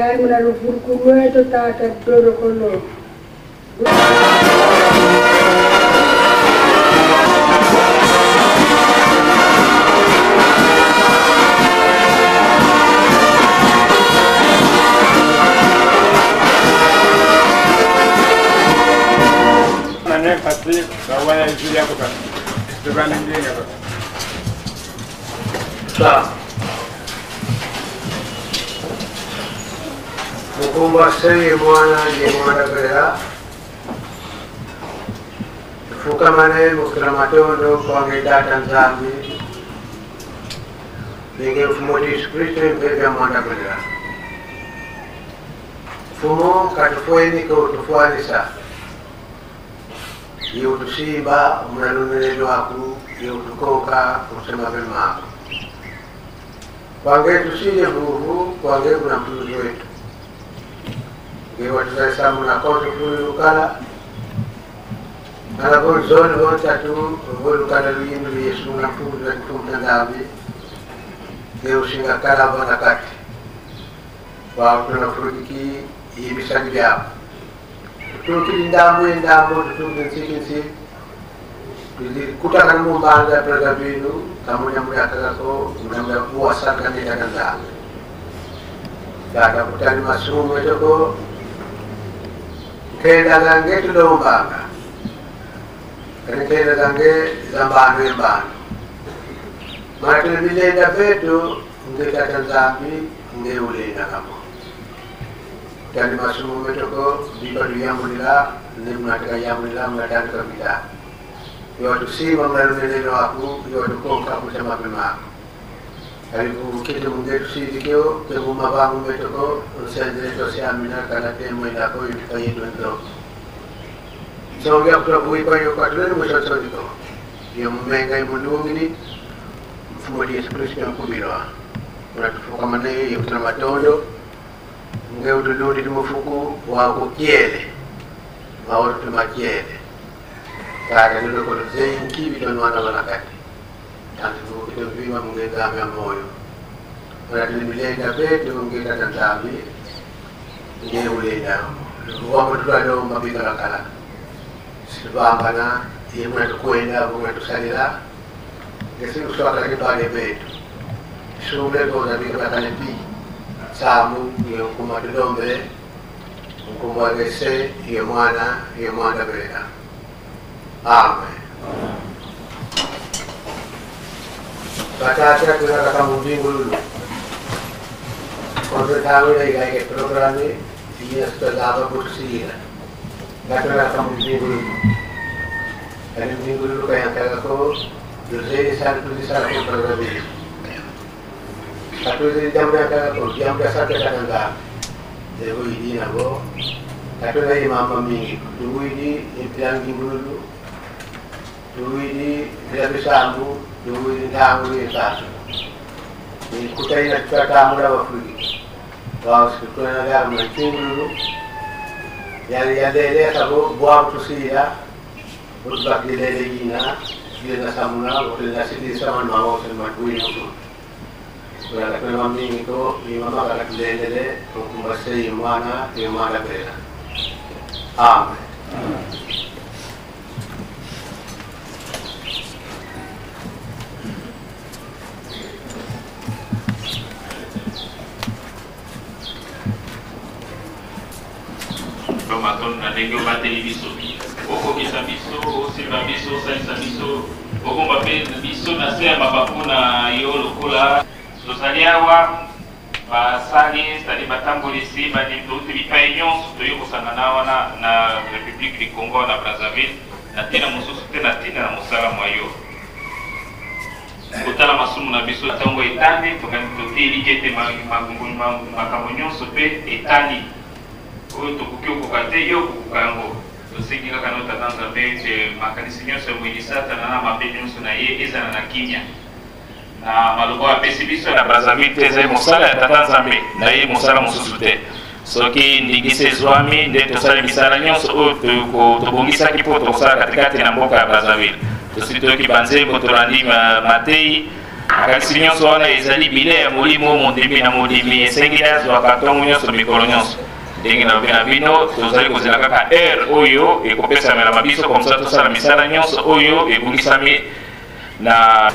Mnarufuku tata doro kono. Nane pasti kawan yang jual apa kan? Bukan yang dia apa? Sah. Mukumba seri muana bera. Fuka mane mukramatondo kuangita Tanzania. Ninge fumo di Kristo mbele muana bera. Fumo katufueni ko tufualisa. Iyo tusiba mnanunelelo aku iyo tukoka kusema vema. Kwange tusije vuvu kwange kuna mtuzu wetu. Ngewa tusaisa muna koto kulukala. Nalabon zone tatu kulukala luyindu Yesu na mtuzu na kutumtandabi. Ngewa singa kala bona kati. Kwa kuna furiki ibisani biapo. Tutuki ndambo tutuki kutakan mumbanga pergabinu kamu yang melihat ko namanya puasa kan tidak kanda dapat putani masuk itu ko kedagang itu mumbanga karena kedagang zambanu emban makin bila dapat itu kita akan zambi ngeule na kamu dan masuk itu ko di yang mulila nimna yang mulila mengadakan kerja yo tusi mamnalunelelo aku yo tukoka kusema pema karibu kitu mungetu si dikio kemu mabangu metoko usendele to siamina kana temo indako yitayido ndo so ya kutoka ipayo kwa tulele mwisho diko yo mmenga imundungini mfumo di Yesu Kristo yakubirwa unatufuka mane yo tuna matondo ngeuduludi tumufuku wako kiele mawo tumakiele kaya nilo ko zein kibi don wana balakati tanti ko kito vima mungeza ya moyo wala tulimilenda betu mungeza tantabi nge ulenda wamo tulalo mabika kala sibambana yemwe tukwenda bumwe tusalira ngesi uswaka kibale betu shule ko zabika kale pi samu yo kuma dombe ngumwa gese yemwana bela. Amen. Baca kita kata mungkin dulu. Kalau tahu dari gaya program ini, dia sudah apa kursi ya. Kata mungkin dulu. Kalau mungkin dulu kayak aku, jadi satu program ini. Satu jam aku, jam dasar kita enggak. Jadi ini aku. Satu dari mama minggu, dulu ini impian dulu. Dulu ini tidak bisa ambu, dulu ini tamu ini satu. Ini kita ini kita tamu dah berfungsi. Kalau sebetulnya ada mencung dulu, yang dia sabu buang tu sia, berbagi lele ina, dia nak samuna, dia nak sini sama mau sama dua itu. Kalau kita mami itu, mama kalau lele, hukum bahasa imana bela. Amen. Maton na dengo bateli biso oko kisa biso osilva biso osalisa biso okomba mpe biso na se ya mabaku na yo lokola tozali awa basali sali batambolisi touti bipai nyonso toyo kosangana wana na République du Congo na Brazzaville na ntina mosusu te na ntina na mosala mwa yo kotala masumu na biso ntango etandi toteli ete makambo nyonso mpe etali oyo tokoki okoka te yo kokoka yango tosengi kaka na tata nzambe ete makanisi nyonso emweli satana na mabe nyonso na ye ezala na kimia na maloba apesi biso na Brazzaville te ezali mosala ya tata nzambe na ye mosala mosusu te soki ndingisi ezwami nde tosali misala nyonso oyo tobongisaki mpo tosala katikati na mboka ya Brazzaville tosi toyoki banzembo tolandi matei makanisi nyonso wana ezali bile ya molimo mondimi na modimi esengeli azwaka ntongo nyonso mikolo nyonso ndenge na lobi na bino tozali kozela kaka heure oyo ekopesamela biso komsa tosala misala nyonso oyo ebungisami na